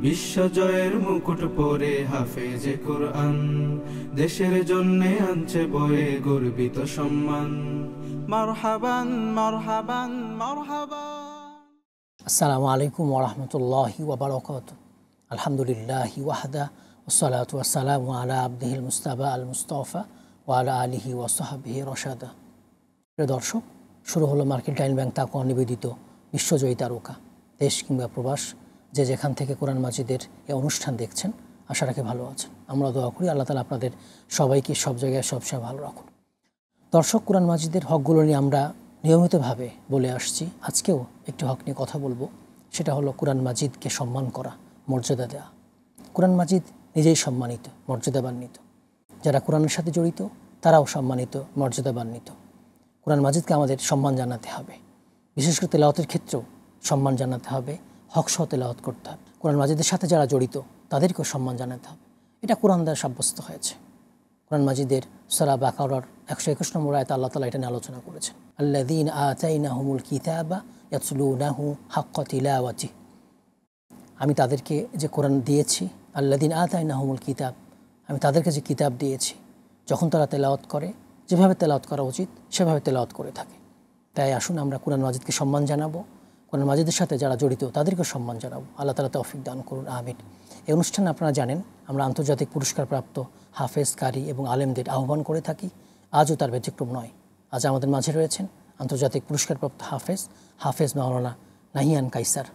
বিশ্বজয়ের মুকুট পরে হাফেজে কোরআন, দেশের জন্যে আনছে বয়ে গর্বিত সম্মান। মারহাবান মারহাবান মারহাবান। আসসালামু আলাইকুম ওয়া রাহমাতুল্লাহি ওয়া বারাকাতুহু। আলহামদুলিল্লাহি ওয়াহদা ওয়াসসালাতু ওয়াসসালামু আলা আবদিহিল মুস্তাফা আল মুস্তাফা ওয়া আলা আলিহি ওয়া সাহবিহি রাশাদা। প্রিয় দর্শক, শুরু হলো মার্কেন্টাইল ব্যাংক তাকওয়া নিবেদিত বিশ্বজয়ী তারকা। দেশ কিংবা প্রবাস, যে যেখান থেকে কোরআন মাজিদের এই অনুষ্ঠান দেখছেন, আশা রাখি ভালো আছেন। আমরা দোয়া করি আল্লাহ তাআলা আপনাদের সবাইকে সব জায়গায় সবসময় ভালো রাখুন। দর্শক, কোরআন মাজিদের হকগুলো নিয়ে আমরা নিয়মিতভাবে বলে আসছি। আজকেও একটি হক নিয়ে কথা বলবো, সেটা হলো কোরআন মাজিদকে সম্মান করা, মর্যাদা দেওয়া। কোরআন মাজিদ নিজেই সম্মানিত, মর্যাদাবান্বিত। যারা কোরআনের সাথে জড়িত তারাও সম্মানিত, মর্যাদাবান্বিত। কোরআন মাজিদকে আমাদের সম্মান জানাতে হবে। বিশেষ করে তেলাওয়াতের ক্ষেত্রেও সম্মান জানাতে হবে, হকসহ তেলাওয়াত করতে হবে। কোরআন মাজিদের সাথে যারা জড়িত তাদেরকেও সম্মান জানাতে হবে। এটা কোরআন দ্বারা সাব্যস্ত হয়েছে। কোরআন মাজিদের সূরা বাকারার 121 নম্বর আয়াতে আল্লাহ তাআলা এটা নিয়ে আলোচনা করেছেন। আল্লাযীনা আতাইনাহুমুল কিতাবা ইয়াতলুনাহু হাক্কা তিলাওয়াতিহি। আমি তাদেরকে যে কোরআন দিয়েছি, আল্লাযীনা আতাইনাহুমুল কিতাব, আমি তাদেরকে যে কিতাব দিয়েছি, যখন তারা তেলাওয়াত করে, যেভাবে তেলাওয়াত করা উচিত সেভাবে তেলাওয়াত করে থাকে। তাই আসুন আমরা কোরআন মাজিদকে সম্মান জানাবো, কোরআন মাজিদের সাথে যারা জড়িত তাদেরকে সম্মান জানাবো। আল্লাহ তাআলা তৌফিক দান করুন, আমিন। এই অনুষ্ঠানে আপনারা জানেন আমরা আন্তর্জাতিক পুরস্কারপ্রাপ্ত হাফেজ, কারি এবং আলেমদের আহ্বান করে থাকি। আজও তার ব্যতিক্রম নয়। আজ আমাদের মাঝে রয়েছেন আন্তর্জাতিক পুরস্কারপ্রাপ্ত হাফেজ মাওলানা নাহিয়ান কায়সার।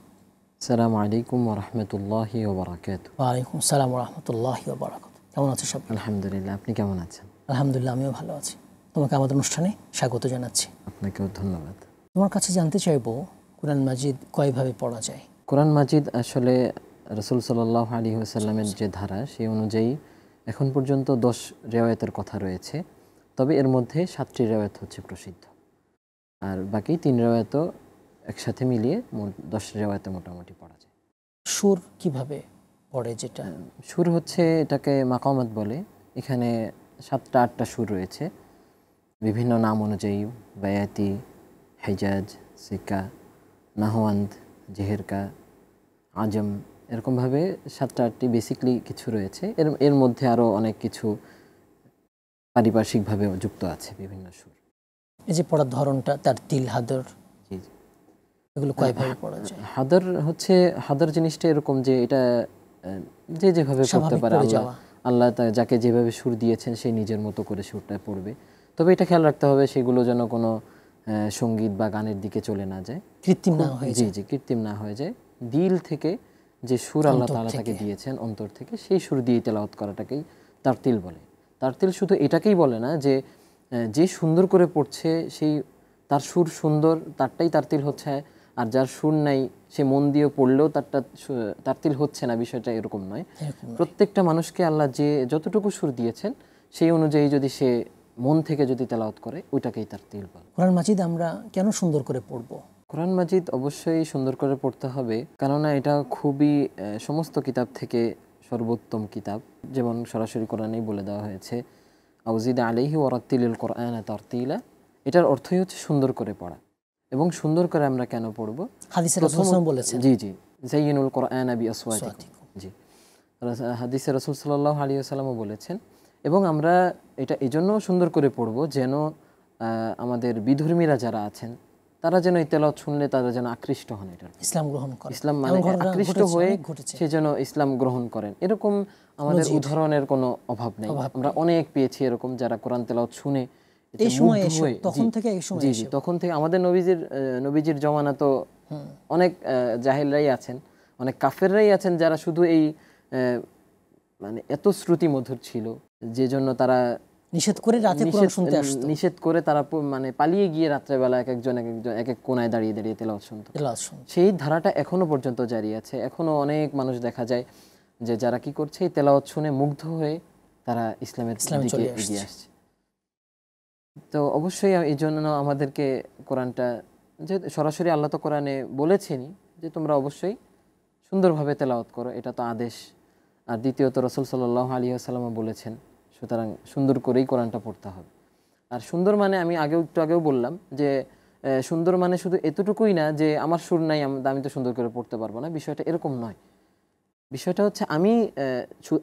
আসসালামু আলাইকুম ওয়া রাহমাতুল্লাহি ওয়া বারাকাতুহু। ওয়া আলাইকুম আসসালাম ওয়া রাহমাতুল্লাহি ওয়া বারাকাতুহু। কেমন আছেন সব? আলহামদুলিল্লাহ, আপনি কেমন আছেন? আলহামদুলিল্লাহ, আমিও ভালো আছি। তোমাকে আমাদের অনুষ্ঠানে স্বাগত জানাচ্ছি। আপনাকেও ধন্যবাদ। তোমার কাছে জানতে চাইবো, কোরআন মাজিদ কয়ভাবে পড়া যায়? কোরআন মাজিদ আসলে রাসূল সাল্লাল্লাহু আলাইহি ওয়াসাল্লামের যে ধারা, সেই অনুযায়ী এখন পর্যন্ত 10 রিওয়ায়াতের কথা রয়েছে। তবে এর মধ্যে 7টি রিওয়ায়াত হচ্ছে প্রসিদ্ধ, আর বাকি 3 রিওয়ায়াতও একসাথে মিলিয়ে 10 রিওয়ায়াতে মোটামুটি পড়া যায়। সুর কিভাবে পড়ে? যেটা সুর হচ্ছে, এটাকে মাকামাত বলে। এখানে 7টা 8টা সুর রয়েছে বিভিন্ন নাম অনুযায়ী: বায়াতি, হেজাজ, সিকা, নাহওয়ান্দ, জেহেরকা, আজম, এরকমভাবে 7টা 8টি বেসিকলি কিছু রয়েছে। এর মধ্যে আরও অনেক কিছু পারিপার্শ্বিকভাবে যুক্ত আছে বিভিন্ন সুর। এই যে পড়ার ধরনটা, তার তিল, হাদর, জি জি, এগুলো কয়ভাবে পড়া যায়? হাদর জিনিসটা এরকম যে এটা যে যেভাবে পড়তে পারে। আল্লাহ যাকে যেভাবে সুর দিয়েছেন সে নিজের মতো করে সুরটা পড়বে। তবে এটা খেয়াল রাখতে হবে সেগুলো যেন কোনো সঙ্গীত বা গানের দিকে চলে না যায়, কৃত্রিম না হয়ে যায়। জি, কৃত্রিম না হয়ে যায়। দিল থেকে যে সুর আল্লাহ তাআলা তাকে দিয়েছেন, অন্তর থেকে, সেই সুর দিয়ে তেলাওয়াত করাটাকেই তারতিল বলে। তারতিল শুধু এটাকেই বলে না যে যে সুন্দর করে পড়ছে সেই তার সুর সুন্দর, তারটাই তারতিল হচ্ছে, আর যার সুর নাই সে মন দিয়ে পড়লেও তারটা তারতিল হচ্ছে না, বিষয়টা এরকম নয়। প্রত্যেকটা মানুষকে আল্লাহ যে যতটুকু সুর দিয়েছেন সেই অনুযায়ী যদি সে মন থেকে যদি তেলাওয়াত করে, ওইটাকেই তারতিল বলে। কোরআন মাজিদ আমরা কেন সুন্দর করে পড়বো? কোরআন মাজিদ অবশ্যই সুন্দর করে পড়তে হবে, কেননা এটা খুবই সমস্ত কিতাব থেকে সর্বোত্তম কিতাব। যেমন সরাসরি কোরআনেই বলে দেওয়া হয়েছে, আউজিদ আলাইহি ওয়ারাত্তিলিল কোরআন তারতিলা। এটার অর্থই হচ্ছে সুন্দর করে পড়া। এবং সুন্দর করে আমরা কেন পড়বো? হাদিসে রাসূল সাল্লাল্লাহু আলাইহি ওয়াসাল্লাম বলেছেন, জি, যায়িনুল কোরআন বিআসওয়াতিকুম। জি, হাদিসে রাসূল সাল্লাল্লাহু আলাইহি ওয়াসাল্লামও বলেছেন। এবং আমরা এটা এজন্য সুন্দর করে পড়বো যেন আমাদের বিধর্মীরা যারা আছেন তারা যেন এই তেলাওয়াত শুনলে তারা যেন আকৃষ্ট হন, এটা ইসলাম গ্রহণ করেন, ইসলাম মানে আকৃষ্ট হয়ে সে যেন ইসলাম গ্রহণ করেন। এরকম আমাদের উদাহরণের কোনো অভাব নেই। আমরা অনেক পেয়েছি এরকম যারা কোরআন তেলাওয়াত শুনে তখন থেকে আমাদের নবীজির জমানা তো অনেক জাহেলরাই আছেন, অনেক কাফেররাই আছেন যারা শুধু এই মানে এত শ্রুতি মধুর ছিল যে জন্য তারা নিষেধ করে রাতে কোরআন শুনতে আসতো, নিষেধ করে তারা মানে পালিয়ে গিয়ে রাত্রেবেলা এক এক কোনায় দাঁড়িয়ে তেলাওয়াত শুনতো। সেই ধারাটা এখনো পর্যন্ত জারি আছে। এখনো অনেক মানুষ দেখা যায় যে যারা কি করছে, এই তেলাওয়াত শুনে মুগ্ধ হয়ে তারা ইসলামের দিকে এগিয়ে আসছে। তো অবশ্যই এই জন্য আমাদেরকে কোরআনটা, যে সরাসরি আল্লাহ তো কোরআনে বলেছেনই যে তোমরা অবশ্যই সুন্দরভাবে তেলাওয়াত করো, এটা তো আদেশ। আর দ্বিতীয়ত রাসূল সাল্লাল্লাহু আলাইহি ওয়াসাল্লামও বলেছেন, সুতরাং সুন্দর করেই কোরআনটা পড়তে হবে। আর সুন্দর মানে আমি একটু আগেও বললাম যে সুন্দর মানে শুধু এতটুকুই না যে আমার সুর নাই, আমি তো সুন্দর করে পড়তে পারবো না, বিষয়টা এরকম নয়। বিষয়টা হচ্ছে আমি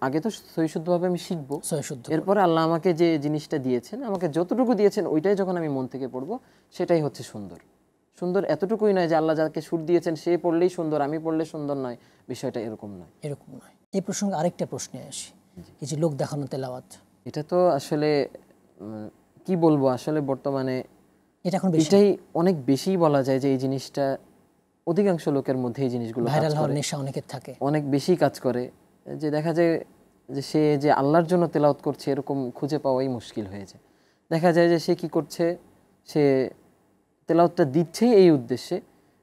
আগে তো সহিশুদ্ধভাবে আমি শিখবো, এরপরে আল্লাহ আমাকে যে জিনিসটা দিয়েছেন, আমাকে যতটুকু দিয়েছেন ওইটাই যখন আমি মন থেকে পড়বো, সেটাই হচ্ছে সুন্দর। সুন্দর এতটুকুই নয় যে আল্লাহ যাকে সুর দিয়েছেন সে পড়লেই সুন্দর, আমি পড়লে সুন্দর নয়, বিষয়টা এরকম নয়। এরকম নয়। এই প্রসঙ্গে আরেকটা প্রশ্নে আসি, এই যে লোক দেখানো তেলাওয়াত, এটা তো আসলে কি বলবো, আসলে বর্তমানে এটাই অনেক বেশি বলা যায় যে এই জিনিসটা অধিকাংশ লোকের মধ্যে এই জিনিসগুলো ভাইরাল হওয়ার নেশা অনেকের থাকে, অনেক বেশি কাজ করে, যে দেখা যায় যে সে যে আল্লাহর জন্য তেলাওয়াত করছে এরকম খুঁজে পাওয়াই মুশকিল হয়ে যায়। দেখা যায় যে সে কি করছে, সে তেলাওয়াতটা দিচ্ছেই এই উদ্দেশ্যে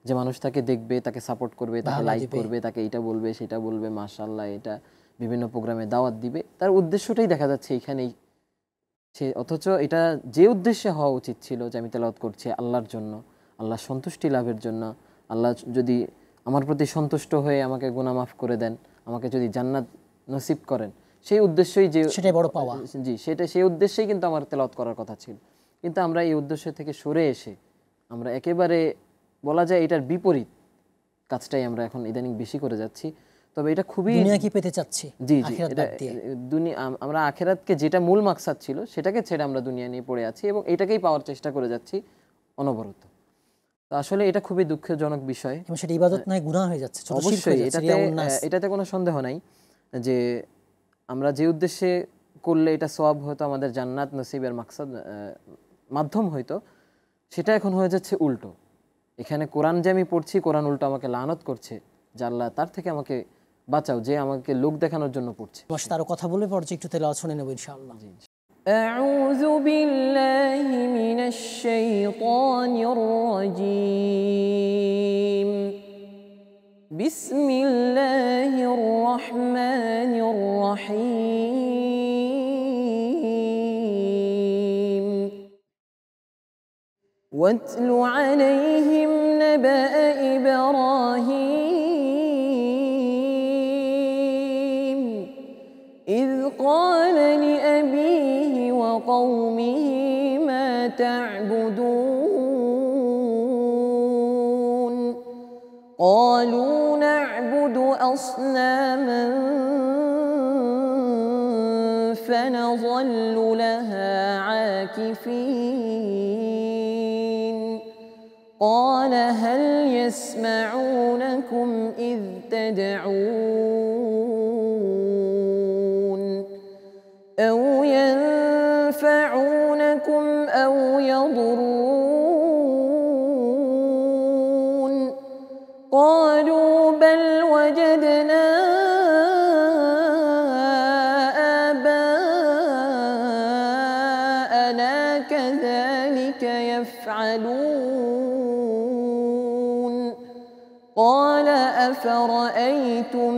যে মানুষ তাকে দেখবে, তাকে সাপোর্ট করবে, তাকে লাইক করবে, তাকে এটা বলবে সেটা বলবে, মাশাআল্লাহ এটা বিভিন্ন প্রোগ্রামে দাওয়াত দিবে, তার উদ্দেশ্যটাই দেখা যাচ্ছে এখানেই সে। অথচ এটা যে উদ্দেশ্যে হওয়া উচিত ছিল যে আমি তেলাওয়াত করছি আল্লাহর জন্য, আল্লাহর সন্তুষ্টি লাভের জন্য, আল্লাহ যদি আমার প্রতি সন্তুষ্ট হয়ে আমাকে গুনাহ মাফ করে দেন, আমাকে যদি জান্নাত নসিব করেন, সেই উদ্দেশ্যই যে সেটাই বড় পাওয়া, জি সেই উদ্দেশ্যেই কিন্তু আমার তেলাওয়াত করার কথা ছিল। কিন্তু আমরা এই উদ্দেশ্য থেকে সরে এসে আমরা একেবারে বলা যায় এটার বিপরীত কাজটাই আমরা এখন ইদানিং বেশি করে যাচ্ছি। তবে এটা খুবই দুনিয়া কি পেতে চাচ্ছি, জি জি দুনিয়া, আমরা আখিরাতকে যেটা মূল মাকসাদ ছিল সেটাকে ছেড়ে আমরা দুনিয়া নিয়ে পড়ে আছি এবং এটাকেই পাওয়ার চেষ্টা করে যাচ্ছি অনবরত। তো আসলে এটা খুবই দুঃখজনক বিষয়, এবং সেটা ইবাদত নয়, গুনাহ হয়ে যাচ্ছে। অবশ্যই এটাতে কোনো সন্দেহ নাই যে আমরা যে উদ্দেশ্যে করলে এটা সওয়াব হতো, আমাদের জান্নাত নসিবের মাকসাদ মাধ্যম হইতো, সেটা এখন হয়ে যাচ্ছে উল্টো। এখানে কোরআন যে আমি পড়ছি, কোরআন উল্টো আমাকে লানত করছে যে আল্লাহ তার থেকে আমাকে বাঁচাও যে আমাকে লোক দেখানোর জন্য পড়ছে। তার কথা বলে পড়ছে, একটু তেলাওয়াত শুনে নেব ইনশাআল্লাহ। আউযু বিল্লাহি মিনাশ শাইতানির রাজীম। বিসমিল্লাহির রহমানির রহিম। ওয়াতলু আলাইহিম নাবা ইব্রাহিম إذ قال لأبيه وقومه ما تعبدون قالوا نعبد أصناما فنظل لها عاكفين قال هل يسمعونكم إذ تدعون أو ينفعونكم أو يضرون قالوا بل وجدنا آباءنا كذلك يفعلون قال أفرأيتم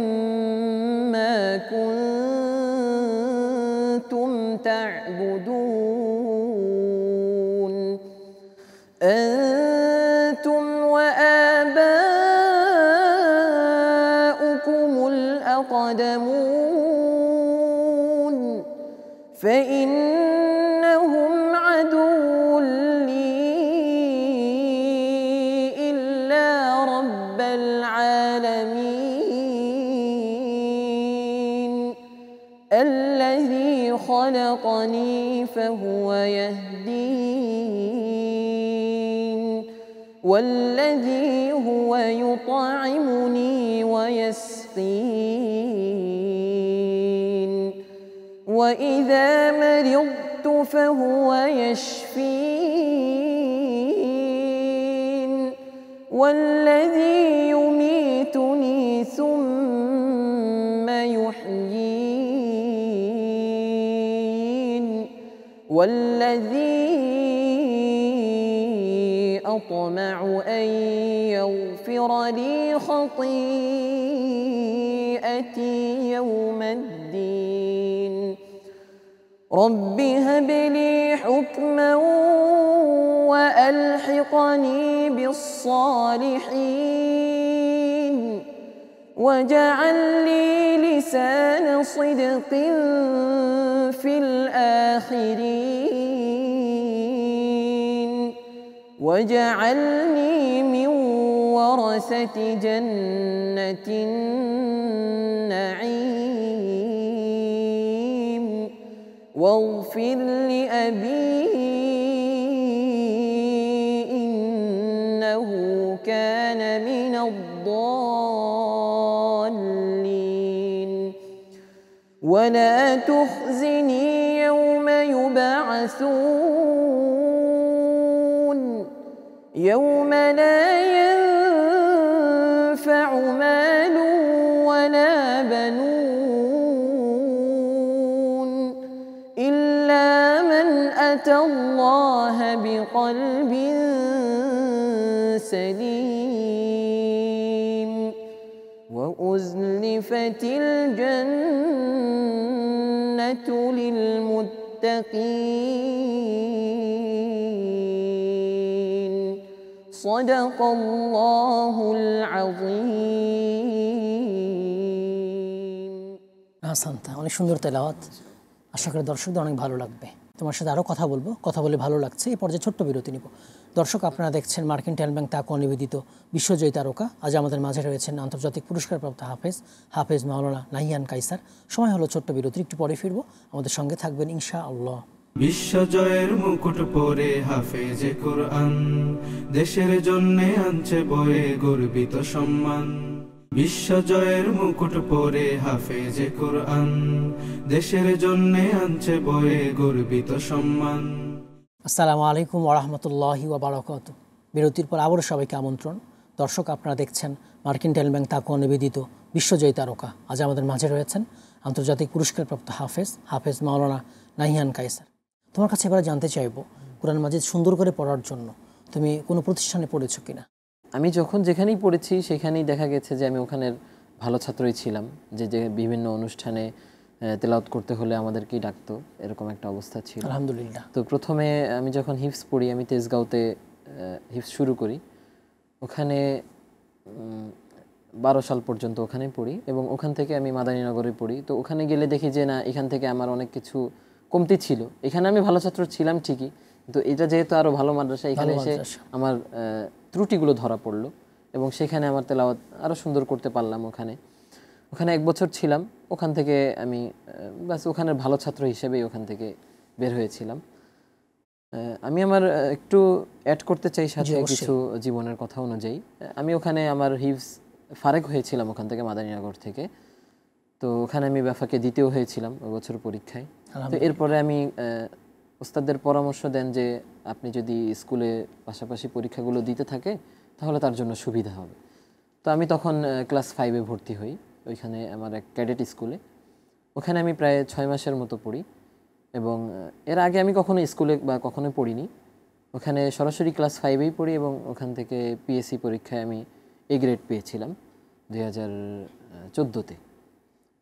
ما كنتم تعبدون أنتم وآباؤكم الأقدمون فإنهم عدو لي إلا رب العالمين الذي خلقني فهو يهدين والذي هو يطعمني ويسقين وإذا مرضت فهو يشفين والذي يميتني ثم يحيين والذي أطمع أن يغفر لي خطيئتي يوم الدين رب هب لي حكما وألحقني بالصالحين واجعل لي لسان صدق في الآخرين واجعلني من ورثة جنة النعيم واغفر لأبي إنه كان من الضالين ولا تخزني يوم يبعثون يوم لا ينفع مال ولا بنون إلا من أتى الله بقلب سليم وأزلفت الجنة للمتقين صدق الله العظيم আহসানতা, অনেক সুন্দর তেলাওয়াত। আশা করি দর্শকদের অনেক ভালো লাগবে। তোমার সাথে আরও কথা বলবো, কথা বলে ভালো লাগছে। এই পর্যায়ে ছোট্ট বিরতি নিব। দর্শক, আপনারা দেখছেন মার্কিন ট্যালেন্ট ব্যাংক তাকওয়া নিবেদিত বিশ্বজয়ী তারকা। আজ আমাদের মাঝে রয়েছেন আন্তর্জাতিক পুরস্কারপ্রাপ্ত হাফেজ মাওলানা নাহিয়ান কায়সার। সময় হলো ছোট্ট বিরতির, একটু পরে ফিরবো। আমাদের সঙ্গে থাকবেন ইনশাআল্লাহ। বিশ্বজয়ের মুকুট পরে হাফেজে কোরআন, দেশের জন্যে আনছে বয়ে গর্বিত সম্মান। বিশ্বজয়ের মুকুট পরে হাফেজে কোরআন, দেশের জন্যে আনছে বয়ে গর্বিত সম্মান। আসসালামু আলাইকুম ওয়া রাহমাতুল্লাহি ওয়া বারাকাতুহু। বিরতির পর আবারও সবাইকে আমন্ত্রণ। দর্শক, আপনারা দেখছেন মার্কিন ট্যালেন্ট ব্যাংক তাকওয়া নিবেদিত বিশ্বজয়ী তারকা। আজ আমাদের মাঝে রয়েছেন আন্তর্জাতিক পুরস্কারপ্রাপ্ত হাফেজ মাওলানা নাহিয়ান কায়সার। তোমার কাছে এবার জানতে চাইবো, কোরআন মাজিদ সুন্দর করে পড়ার জন্য তুমি কোনো প্রতিষ্ঠানে পড়েছো কিনা? আমি যখন যেখানেই পড়েছি সেখানেই দেখা গেছে যে আমি ওখানের ভালো ছাত্রই ছিলাম, যে বিভিন্ন অনুষ্ঠানে তেলাওয়াত করতে হলে আমাদেরকেই ডাকতো, এরকম একটা অবস্থা ছিল। আলহামদুলিল্লাহ। তো প্রথমে আমি যখন হিফজ পড়ি, আমি তেজগাঁওতে হিফজ শুরু করি। ওখানে 12 সাল পর্যন্ত ওখানেই পড়ি এবং ওখান থেকে আমি মাদানীনগরে পড়ি। তো ওখানে গেলে দেখি যে না, এখান থেকে আমার অনেক কিছু কমতি ছিল। এখানে আমি ভালো ছাত্র ছিলাম ঠিকই, কিন্তু এটা যেহেতু আরও ভালো মাদ্রাসা, এখানে এসে আমার ত্রুটিগুলো ধরা পড়লো এবং সেখানে আমার তেলাওয়াত আরও সুন্দর করতে পারলাম। ওখানে 1 বছর ছিলাম। ওখান থেকে আমি বাস ওখানের ভালো ছাত্র হিসেবেই ওখান থেকে বের হয়েছিলাম। আমি আমার একটু অ্যাড করতে চাই সাথে কিছু জীবনের কথা অনুযায়ী। আমি ওখানে আমার হিফজ ফারেক হয়েছিলাম ওখান থেকে, মাদানীনগর থেকে। তো ওখানে আমি ব্যাফাকে দ্বিতীয় হয়েছিলাম ওই বছর পরীক্ষায়। তো এরপরে আমি ওস্তাদদের পরামর্শ দেন যে আপনি যদি স্কুলে পাশাপাশি পরীক্ষাগুলো দিতে থাকে তাহলে তার জন্য সুবিধা হবে। তো আমি তখন ক্লাস 5-এ ভর্তি হই ওইখানে আমার এক ক্যাডেট স্কুলে। ওখানে আমি প্রায় 6 মাসের মতো পড়ি এবং এর আগে আমি কখনো স্কুলে বা কখনোই পড়িনি। ওখানে সরাসরি ক্লাস 5-এই পড়ি এবং ওখান থেকে পিএসসি পরীক্ষায় আমি এ গ্রেড পেয়েছিলাম 2014-তে।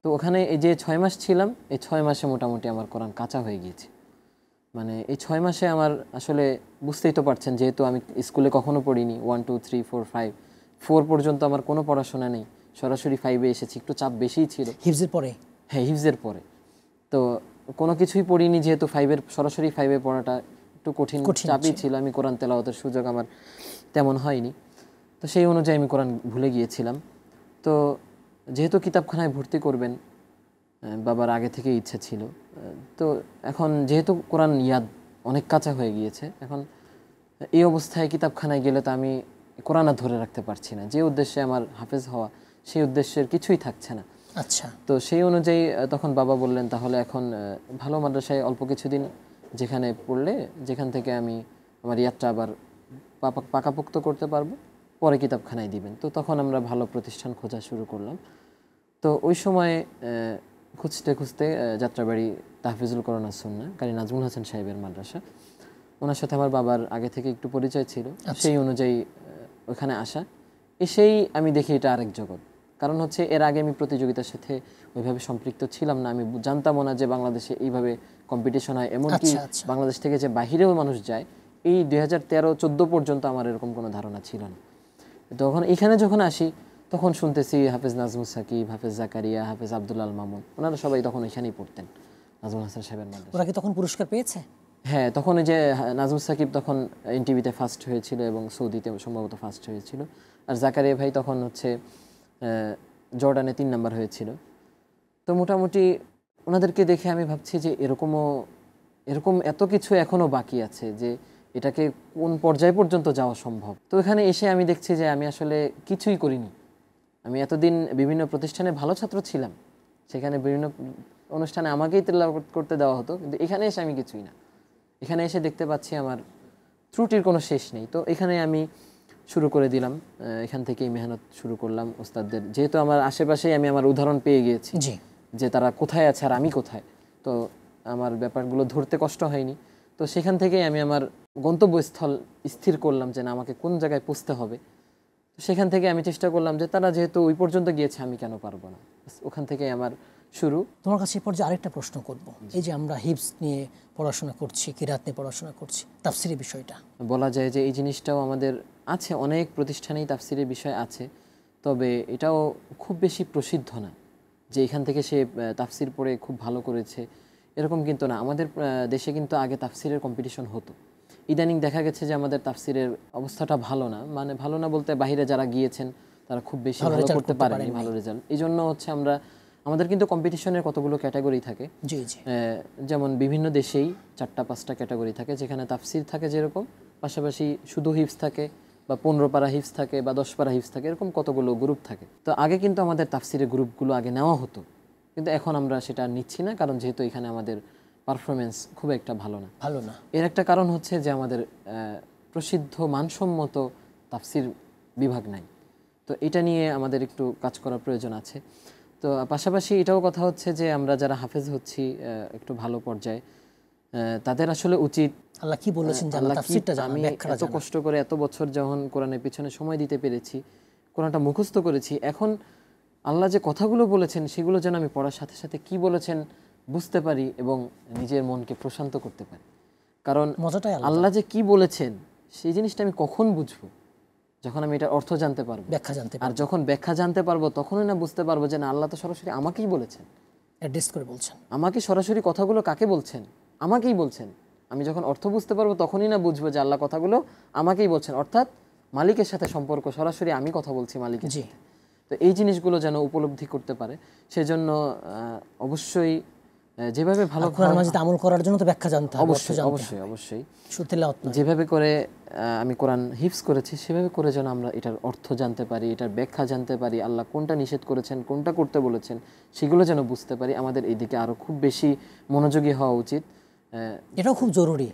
তো ওখানে এই যে 6 মাস ছিলাম, এই 6 মাসে মোটামুটি আমার কোরআন কাঁচা হয়ে গিয়েছে। মানে এই 6 মাসে আমার আসলে বুঝতেই তো পারছেন, যেহেতু আমি স্কুলে কখনো পড়িনি, 1 2 3 4 5 4 পর্যন্ত আমার কোনো পড়াশোনা নেই, সরাসরি 5-এ এসেছি। একটু চাপ বেশিই ছিল হিফজের পরে। হ্যাঁ, হিফজের পরে তো কোনো কিছুই পড়িনি, যেহেতু সরাসরি 5-এ পড়াটা একটু কঠিন চাপই ছিল। আমি কোরআন তেলাওয়াতের সুযোগ আমার তেমন হয়নি। তো সেই অনুযায়ী আমি কোরআন ভুলে গিয়েছিলাম। তো যেহেতু কিতাবখানায় ভর্তি করবেন বাবার আগে থেকে ইচ্ছা ছিল, তো এখন যেহেতু কোরআন ইয়াদ অনেক কাঁচা হয়ে গিয়েছে, এখন এই অবস্থায় কিতাবখানায় গেলে তো আমি কোরআন আর ধরে রাখতে পারছি না। যে উদ্দেশ্যে আমার হাফেজ হওয়া, সেই উদ্দেশ্যের কিছুই থাকছে না। আচ্ছা। তো সেই অনুযায়ী তখন বাবা বললেন তাহলে এখন ভালো মাদ্রাসায় অল্প কিছুদিন যেখানে পড়লে, যেখান থেকে আমি আমার ইয়াদটা আবার পাকাপোক্ত করতে পারবো, পরে কিতাবখানায় দিবেন। তো তখন আমরা ভালো প্রতিষ্ঠান খোঁজা শুরু করলাম। তো ওই সময় খুঁজতে খুঁজতে যাত্রাবাড়ি তাহফিজুল কোরআন ওয়াস সুন্নাহ কারি নাজমুল হাসান সাহেবের মাদ্রাসা, ওনার সাথে আমার বাবার আগে থেকে একটু পরিচয় ছিল। সেই অনুযায়ী ওখানে আসা, এসেই আমি দেখি এটা আরেক জগৎ। কারণ হচ্ছে এর আগে আমি প্রতিযোগিতার সাথে ওইভাবে সম্পৃক্ত ছিলাম না। আমি জানতামও না যে বাংলাদেশে এইভাবে কম্পিটিশন হয়, এমনকি বাংলাদেশ থেকে যে বাহিরেও মানুষ যায়, এই 2013-14 পর্যন্ত আমার এরকম কোনো ধারণা ছিল না। তখন এখানে যখন আসি তখন শুনতেছি হাফেজ নাজমুস সাকিব, হাফেজ জাকারিয়া, হাফেজ আব্দুল আল মামুন, ওনারা সবাই তখন এখানেই পড়তেন নাজমুল হাসান সাহেবের মাদ্রাসা। ওরা কি তখন পুরস্কার পেয়েছে? হ্যাঁ, তখন এই যে নাজমুস সাকিব তখন এনটিভিতে ফার্স্ট হয়েছিল এবং সৌদিতে সম্ভবত ফার্স্ট হয়েছিল, আর জাকারিয়া ভাই তখন হচ্ছে জর্ডানে 3 নাম্বার হয়েছিল। তো মোটামুটি ওনাদেরকে দেখে আমি ভাবছি যে এরকম এত কিছু এখনও বাকি আছে, যে এটাকে কোন পর্যায় পর্যন্ত যাওয়া সম্ভব। তো এখানে এসে আমি দেখছি যে আমি আসলে কিছুই করিনি। আমি এতদিন বিভিন্ন প্রতিষ্ঠানে ভালো ছাত্র ছিলাম, সেখানে বিভিন্ন অনুষ্ঠানে আমাকেই তেলাওয়াত করতে দেওয়া হতো, কিন্তু এখানে এসে আমি কিছুই না। এখানে এসে দেখতে পাচ্ছি আমার ত্রুটির কোনো শেষ নেই। তো এখানে আমি শুরু করে দিলাম, এখান থেকেই মেহনত শুরু করলাম ওস্তাদদের। যেহেতু আমার আশেপাশেই আমি আমার উদাহরণ পেয়ে গিয়েছি যে তারা কোথায় আছে আর আমি কোথায়, তো আমার ব্যাপারগুলো ধরতে কষ্ট হয়নি। তো সেখান থেকেই আমি আমার গন্তব্যস্থল স্থির করলাম যে না, আমাকে কোন জায়গায় পৌঁছতে হবে। তো সেখান থেকে আমি চেষ্টা করলাম যে তারা যেহেতু ওই পর্যন্ত গিয়েছে, আমি কেন পারবো না। ওখান থেকেই আমার শুরু। তোমার কাছে এই পর্যায়ে আরেকটা প্রশ্ন করব, এই যে আমরা হিফজ নিয়ে পড়াশোনা করছি, কিরাত নিয়ে পড়াশোনা করছি, তাফসিরের বিষয়টা বলা যায় যে এই জিনিসটাও আমাদের আছে, অনেক প্রতিষ্ঠানেই তাফসিরের বিষয় আছে, তবে এটাও খুব বেশি প্রসিদ্ধ না যে এখান থেকে সে তাফসির পড়ে খুব ভালো করেছে, এরকম কিন্তু না। আমাদের দেশে কিন্তু আগে তাফসিরের কম্পিটিশন হতো। ইদানিং দেখা গেছে যে আমাদের তাফসিরের অবস্থাটা ভালো না, মানে ভালো না বলতে বাইরে যারা গিয়েছেন তারা খুব বেশি ভালো করতে পারেনি, ভালো রেজাল্ট। এই জন্য হচ্ছে আমাদের কিন্তু কম্পিটিশনের কতগুলো ক্যাটাগরি থাকে, যেমন বিভিন্ন দেশেই 4-5টা ক্যাটাগরি থাকে, যেখানে তাফসির থাকে যেরকম, পাশাপাশি শুধু হিফজ থাকে, বা 15 পারা হিফজ থাকে, বা 10 পারা হিফজ থাকে, এরকম কতগুলো গ্রুপ থাকে। তো আগে কিন্তু আমাদের তাফসিরের গ্রুপগুলো আগে নেওয়া হতো, কিন্তু এখন আমরা সেটা নিচ্ছি না, কারণ যেহেতু এখানে আমাদের পারফরমেন্স খুব একটা ভালো না। এর একটা কারণ হচ্ছে যে আমাদের প্রসিদ্ধ মানসম্মত তাফসির বিভাগ নাই। তো এটা নিয়ে আমাদের একটু কাজ করার প্রয়োজন আছে। তো পাশাপাশি এটাও কথা হচ্ছে যে আমরা যারা হাফেজ হচ্ছি একটু ভালো পর্যায়ে, তাদের আসলে উচিত, আল্লাহ কি বলেছেন জানা, তাফসীরটা জানা, আমি ব্যাখ্যাটা এত কষ্ট করে এত বছর যখন কোরআনের পিছনে সময় দিতে পেরেছি, কোরআনটা মুখস্থ করেছি, এখন আল্লাহ যে কথাগুলো বলেছেন সেগুলো যেন আমি পড়ার সাথে সাথে কি বলেছেন বুঝতে পারি এবং নিজের মনকে প্রশান্ত করতে পারি। কারণ আল্লাহ যে কি বলেছেন সেই জিনিসটা আমি কখন বুঝবো? যখন আমি এটার অর্থ জানতে পারবো, ব্যাখ্যা জানতে পারবো। আর যখন ব্যাখ্যা জানতে পারবো তখনই না বুঝতে পারবো যে না, আল্লাহ তো সরাসরি আমাকেই বলেছেন, অ্যাড্রেস করে বলছেন, আমাকে সরাসরি কথাগুলো কাকে বলছেন, আমাকেই বলছেন। আমি যখন অর্থ বুঝতে পারবো তখনই না বুঝবো যে আল্লাহ কথাগুলো আমাকেই বলছেন, অর্থাৎ মালিকের সাথে সম্পর্ক, সরাসরি আমি কথা বলছি মালিকের সাথে। তো এই জিনিসগুলো যেন উপলব্ধি করতে পারে, সেজন্য অবশ্যই যেভাবে ভালো কোরআন মাজিদ আমল করার জন্য তো ব্যাখ্যা জানতে হবে, অবশ্যই শুধু তেলাওয়াত নয়। যেভাবে করে আমি কোরআন হিফজ করেছি সেভাবে করে যেন আমরা এটার অর্থ জানতে পারি, এটার ব্যাখ্যা জানতে পারি, আল্লাহ কোনটা নিষেধ করেছেন, কোনটা করতে বলেছেন, সেগুলো যেন বুঝতে পারি। আমাদের এইদিকে আরো খুব বেশি মনোযোগী হওয়া উচিত। এটাও খুব জরুরি,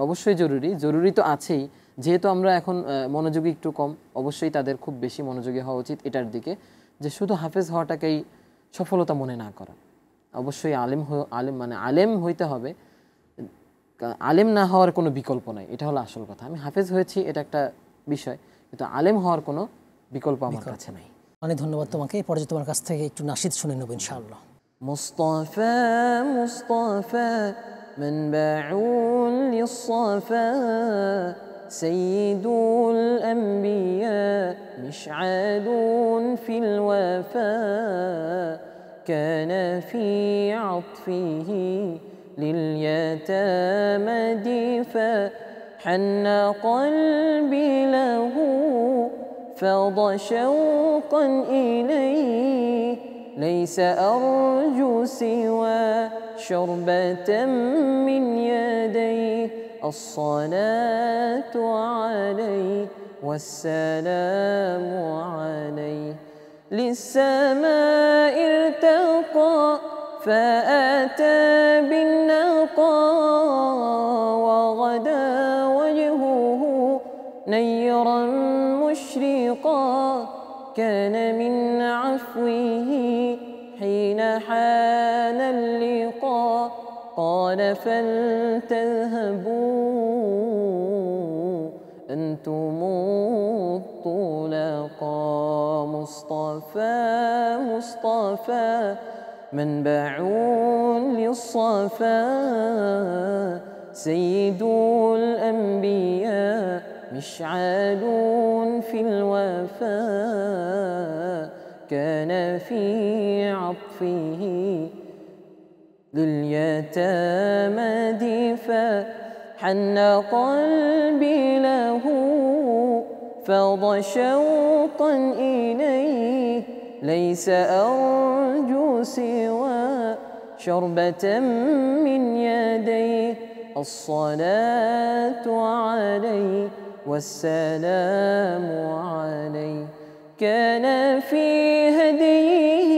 অবশ্যই জরুরি তো আছেই। যেহেতু আমরা এখন মনোযোগী একটু কম, অবশ্যই তাদের খুব বেশি মনোযোগী হওয়া উচিত এটার দিকে, যে শুধু হাফেজ হওয়াটাকেই সফলতা মনে না করা। অবশ্যই আলেম হইতে হবে, আলেম না হওয়ার কোনো বিকল্প নাই, এটা হলো আসল কথা। আমি হাফেজ হয়েছি এটা একটা বিষয়, কিন্তু আলেম হওয়ার কোনো বিকল্প আমার কাছে নাই। অনেক ধন্যবাদ তোমাকে। এই পর্যায়ে তোমার কাছ থেকে একটু নাশিদ শুনে নেব ইনশাআল্লাহ। মুস্তাফা মুস্তাফা মানবাউল লিসসাফা সাইয়্যিদুল আম্বিয়া মিশআলুন ফিল ওয়াফা কানা ফি আতফিহি لليتامى دفا حن قلبي له فاض شوقا إليه ليس أرجو سوى شربة من يديه الصلاة عليه والسلام عليه للسماء ارتقى فأتى بالنقى وغدا وجهه نيرا مشرقا كان من عفوه حين حان اللقاء قال فلتذهبوا أنتم الطلقاء مصطفى منبع للصفا سيد الأنبياء مشعل في الوفا كان في عطفه لليتامى دفا حن قلبي له فاض شوقا إليه ليس أرجو سوى شربة من يديه الصلاة عليه والسلام عليه. كان في هديه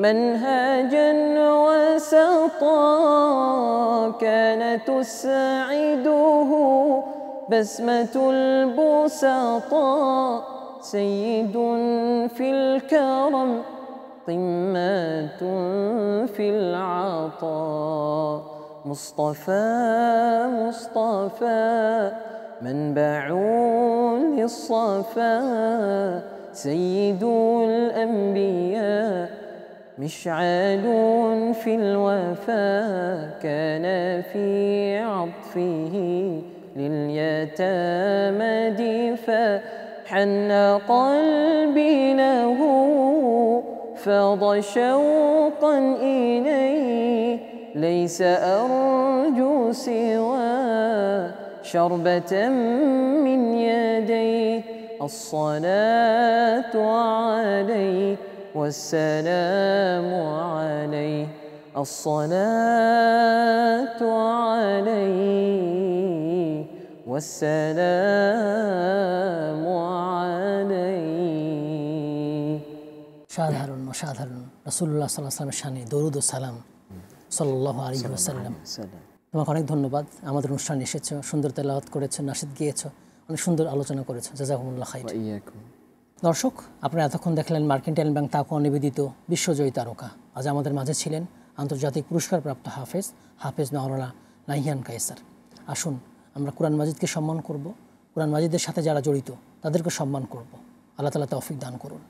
منهجا وسطا كان تسعده بسمة البسطاء. سيد في الكرم قمة في العطاء. مصطفى مصطفى منبع للصفا. سيد الأنبياء مشعل في الوفا. كان في عطفه لليتامى دفا. حن قلبي له فاض شوقا إليه. ليس أرجو سوى شربة من يديه الصلاة عليه والسلام عليه. الصلاة عليه والسلام عليه. সাধারণ অসাধারণ রাসূলুল্লাহ সাল্লাল্লাহু আলাইহি ওয়াসাল্লামের শানে দরুদ ও সালাম সাল্লাল্লাহু আলাইহি ওয়াসাল্লাম। তোমাকে অনেক ধন্যবাদ, আমাদের অনুষ্ঠানে এসেছো, সুন্দর তেলাওয়াত করেছো, নাশিদ গেয়েছো, অনেক সুন্দর আলোচনা করেছো। জাযাকুমুল্লাহ খাইর। দর্শক, আপনারা এতক্ষণ দেখলেন মার্কেন্টাইল ব্যাংক তাকওয়া নিবেদিত বিশ্বজয়ী তারকা। আজ আমাদের মাঝে ছিলেন আন্তর্জাতিক পুরস্কারপ্রাপ্ত হাফেজ মাওলানা নাহিয়ান কায়সার। আসুন আমরা কোরআন মাজিদকে সম্মান করব, কোরআন মাজিদের সাথে যারা জড়িত তাদেরকে সম্মান করব। আল্লাহ তাআলা তৌফিক দান করুন।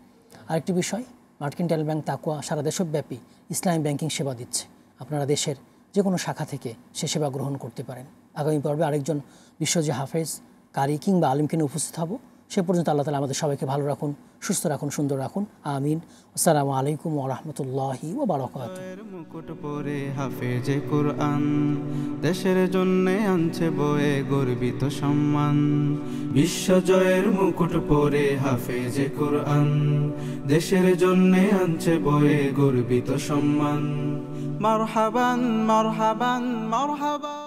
আরেকটি বিষয়, মার্কেন্টাইল ব্যাংক তাকওয়া সারা দেশব্যাপী ইসলামী ব্যাংকিং সেবা দিচ্ছে। আপনারা দেশের যে কোনো শাখা থেকে সে সেবা গ্রহণ করতে পারেন। আগামী পর্বে আরেকজন বিশ্বজয়ী হাফেজ, কারি কিংবা আলিমকে নিয়ে উপস্থিত হব। সে পর্যন্ত আল্লাহ তাআলা আমাদের সবাইকে ভালো রাখুন, সুস্থ রাখুন, সুন্দর রাখুন। আমিন। আসসালামু আলাইকুম ওয়া রাহমাতুল্লাহি ওয়া বারাকাতুহু। মুকুট পরে হাফেজে কুরআন দেশের জন্য আনছে বয়ে গর্বিত সম্মান। বিশ্বজয়ের মুকুট পরে হাফেজে কুরআন দেশের জন্য আনছে বয়ে গর্বিত সম্মান। মারহাবান মারহাবান মারহাবান।